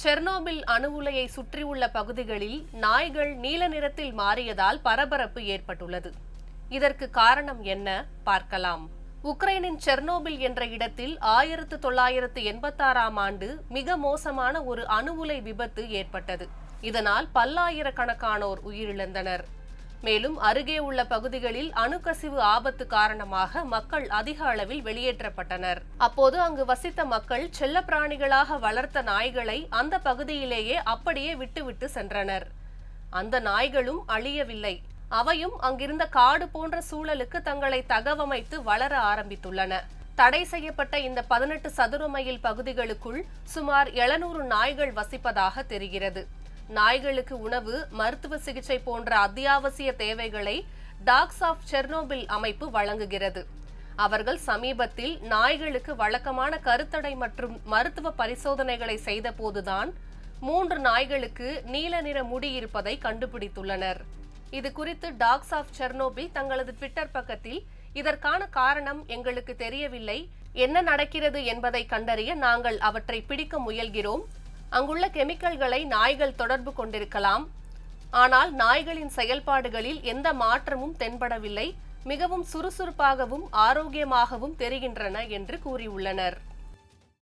Chernobyl அணு உலையை சுற்றியுள்ள பகுதிகளில் நாய்கள் நீல நிறத்தில் மாறியதால் பரபரப்பு ஏற்பட்டுள்ளது. இதற்கு காரணம் என்ன பார்க்கலாம். உக்ரைனின் செர்னோபில் என்ற இடத்தில் 1986ஆம் ஆண்டு மிக மோசமான ஒரு அணு உலை விபத்து ஏற்பட்டது. இதனால் பல்லாயிரக்கணக்கானோர் உயிரிழந்தனர். மேலும் அருகே உள்ள பகுதிகளில் அணுக்கசிவு ஆபத்து காரணமாக மக்கள் அதிக அளவில் வெளியேற்றப்பட்டனர். அப்போது அங்கு வசித்த மக்கள் செல்லப்பிராணிகளாக வளர்த்த நாய்களை அந்த பகுதியிலேயே அப்படியே விட்டுவிட்டு சென்றனர். அந்த நாய்களும் அழியவில்லை. அவையும் அங்கிருந்த காடு போன்ற சூழலுக்கு தங்களை தகவமைத்து வளர ஆரம்பித்துள்ளன. தடை செய்யப்பட்ட இந்த 18 சதுர மைல் பகுதிகளுக்குள் சுமார் 700 நாய்கள் வசிப்பதாக தெரிகிறது. நாய்களுக்கு உணவு, மருத்துவ சிகிச்சை போன்ற அத்தியாவசிய தேவைகளை டாக்ஸ் ஆஃப் செர்னோபில் அமைப்பு வழங்குகிறது. அவர்கள் சமீபத்தில் நாய்களுக்கு வழக்கமான கருத்தடை மற்றும் மருத்துவ பரிசோதனைகளை செய்த போதுதான் 3 நாய்களுக்கு நீல நிற முடி இருப்பதை கண்டுபிடித்துள்ளனர். இது குறித்து டாக்ஸ் ஆஃப் செர்னோபில் தங்களது ட்விட்டர் பக்கத்தில், இதற்கான காரணம் எங்களுக்கு தெரியவில்லை, என்ன நடக்கிறது என்பதை கண்டறிய நாங்கள் அவற்றை பிடிக்க முயல்கிறோம். அங்குள்ள கெமிக்கல்களை நாய்கள் தொடர்பு கொண்டிருக்கலாம். ஆனால் நாய்களின் செயல்பாடுகளில் எந்த மாற்றமும் தென்படவில்லை. மிகவும் சுறுசுறுப்பாகவும் ஆரோக்கியமாகவும் தெரிகின்றன என்று கூறியுள்ளனர்.